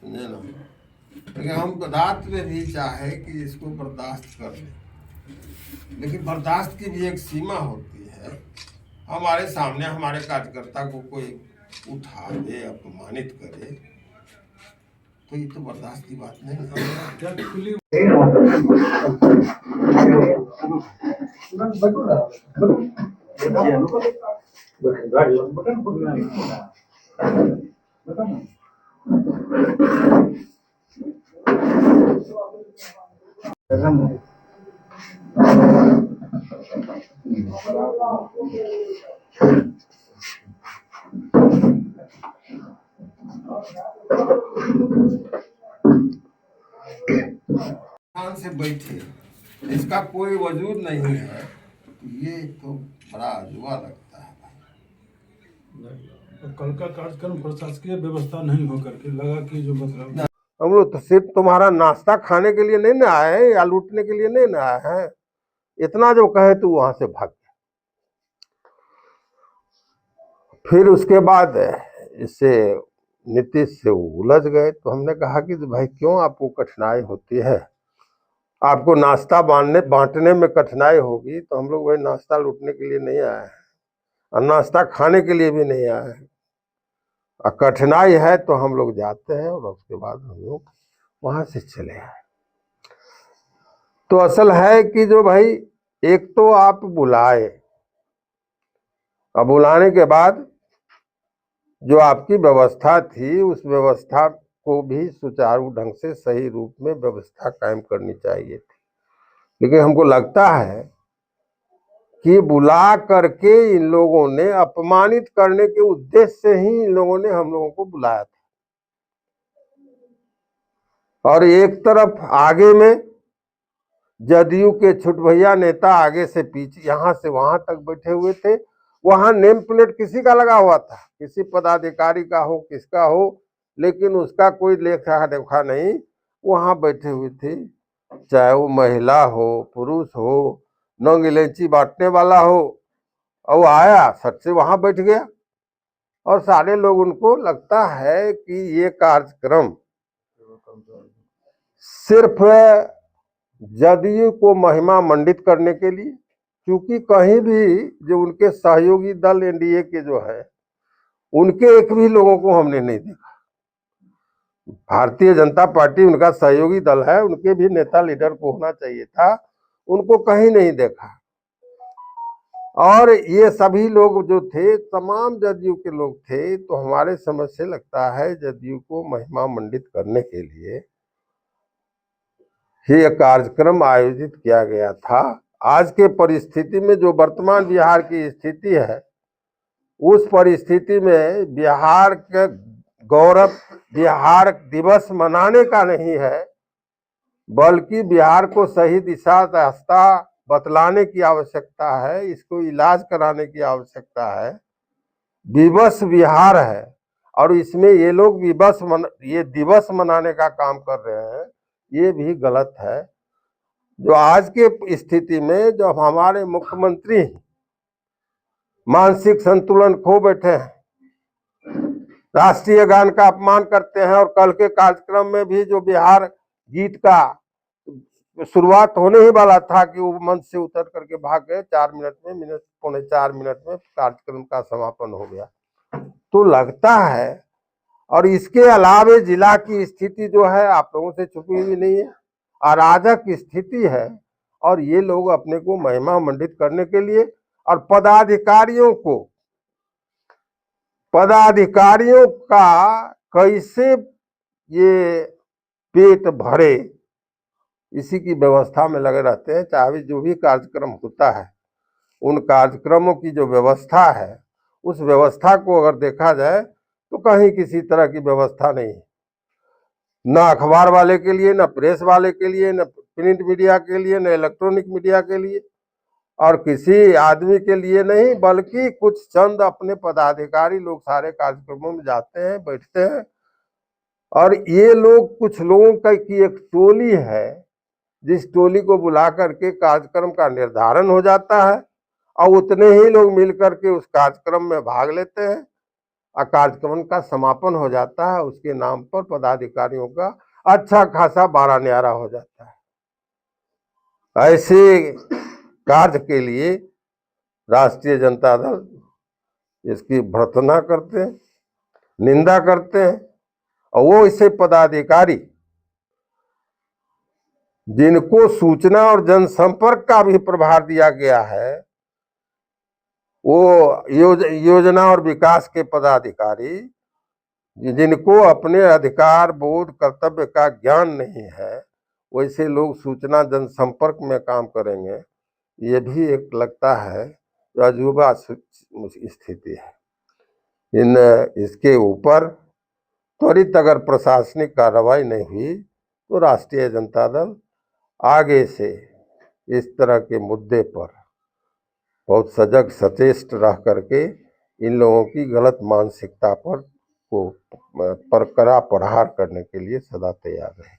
समझे ना। लेकिन हम रात में भी चाहे कि इसको बर्दाश्त कर लें, लेकिन बर्दाश्त की भी एक सीमा होती है। हमारे सामने हमारे कार्यकर्ता को कोई उठा दे, अपमानित करे, तो ये तो बर्दाश्त की बात नहीं है। ध्यान से बैठे, इसका कोई वजूद नहीं है, तो ये तो बड़ा अजूबा लगता है भाई। कल का कार्यक्रम प्रशासकीय व्यवस्था नहीं हो करके लगा कि जो मतलब हम लोग तो सिर्फ तुम्हारा नाश्ता खाने के लिए नहीं ना आए हैं या लूटने के लिए नहीं ना आए हैं। इतना जो कहे तो वहां से भाग गए। फिर उसके बाद इससे नीतीश से उलझ गए, तो हमने कहा कि भाई क्यों आपको कठिनाई होती है, आपको नाश्ता बांटने में कठिनाई होगी, तो हम लोग वही नाश्ता लूटने के लिए नहीं आए हैं और नाश्ता खाने के लिए भी नहीं आए हैं। और कठिनाई है तो हम लोग जाते हैं और उसके बाद हम लोग वहां से चले आए। तो असल है कि जो भाई एक तो आप बुलाए और बुलाने के बाद जो आपकी व्यवस्था थी उस व्यवस्था को भी सुचारू ढंग से सही रूप में व्यवस्था कायम करनी चाहिए थी। लेकिन हमको लगता है कि बुला करके इन लोगों ने अपमानित करने के उद्देश्य से ही इन लोगों ने हम लोगों को बुलाया था। और एक तरफ आगे में जदयू के छुट भैया नेता आगे से पीछे यहां से वहां तक बैठे हुए थे। वहां नेम प्लेट किसी का लगा हुआ था, किसी पदाधिकारी का हो किसका हो, लेकिन उसका कोई लेखा देखा नहीं। वहां बैठे हुए थे, चाहे वो महिला हो पुरुष हो, नंग इलायची बांटने वाला हो, और वो आया सट से वहां बैठ गया। और सारे लोग उनको लगता है कि ये कार्यक्रम सिर्फ जदयू को महिमा मंडित करने के लिए, क्योंकि कहीं भी जो उनके सहयोगी दल एनडीए के जो है उनके एक भी लोगों को हमने नहीं देखा। भारतीय जनता पार्टी उनका सहयोगी दल है, उनके भी नेता लीडर को होना चाहिए था, उनको कहीं नहीं देखा। और ये सभी लोग जो थे तमाम जदयू के लोग थे, तो हमारे समझ से लगता है जदयू को महिमा मंडित करने के लिए यह कार्यक्रम आयोजित किया गया था। आज के परिस्थिति में जो वर्तमान बिहार की स्थिति है, उस परिस्थिति में बिहार के गौरव बिहार दिवस मनाने का नहीं है, बल्कि बिहार को सही दिशा रास्ता बतलाने की आवश्यकता है, इसको इलाज कराने की आवश्यकता है। विवश बिहार है और इसमें ये लोग ये दिवस मनाने का काम कर रहे हैं, ये भी गलत है। जो आज के स्थिति में जब हमारे मुख्यमंत्री मानसिक संतुलन खो बैठे हैं, राष्ट्रीय गान का अपमान करते हैं, और कल के कार्यक्रम में भी जो बिहार गीत का शुरुआत होने ही वाला था कि वो मंच से उतर करके भाग गए, 4 मिनट में, पौने 4 मिनट में कार्यक्रम का समापन हो गया। तो लगता है, और इसके अलावे जिला की स्थिति जो है आप लोगों से छुपी हुई नहीं है, अराजक स्थिति है, और ये लोग अपने को महिमा मंडित करने के लिए और पदाधिकारियों का कैसे ये पेट भरे, इसी की व्यवस्था में लगे रहते हैं। चाहे जो भी कार्यक्रम होता है, उन कार्यक्रमों की जो व्यवस्था है, उस व्यवस्था को अगर देखा जाए तो कहीं किसी तरह की व्यवस्था नहीं है, न अखबार वाले के लिए, न प्रेस वाले के लिए, न प्रिंट मीडिया के लिए, न इलेक्ट्रॉनिक मीडिया के लिए, और किसी आदमी के लिए नहीं, बल्कि कुछ चंद अपने पदाधिकारी लोग सारे कार्यक्रमों में जाते हैं, बैठते हैं। और ये लोग कुछ लोगों की एक टोली है, जिस टोली को बुला करके कार्यक्रम का निर्धारण हो जाता है और उतने ही लोग मिल करके उस कार्यक्रम में भाग लेते हैं। कार्यक्रम का समापन हो जाता है, उसके नाम पर पदाधिकारियों का अच्छा खासा बारह न्यारा हो जाता है। ऐसे कार्य के लिए राष्ट्रीय जनता दल इसकी भर्त्सना करते हैं, निंदा करते हैं। और वो ऐसे पदाधिकारी जिनको सूचना और जनसंपर्क का भी प्रभार दिया गया है, वो योजना और विकास के पदाधिकारी जिनको अपने अधिकार बोध कर्तव्य का ज्ञान नहीं है, वैसे लोग सूचना जनसंपर्क में काम करेंगे, ये भी एक लगता है अजूबा स्थिति है। इसके ऊपर त्वरित अगर प्रशासनिक कार्रवाई नहीं हुई तो राष्ट्रीय जनता दल आगे से इस तरह के मुद्दे पर बहुत सजग सचेष्ट रह करके इन लोगों की गलत मानसिकता पर कड़ा प्रहार करने के लिए सदा तैयार है।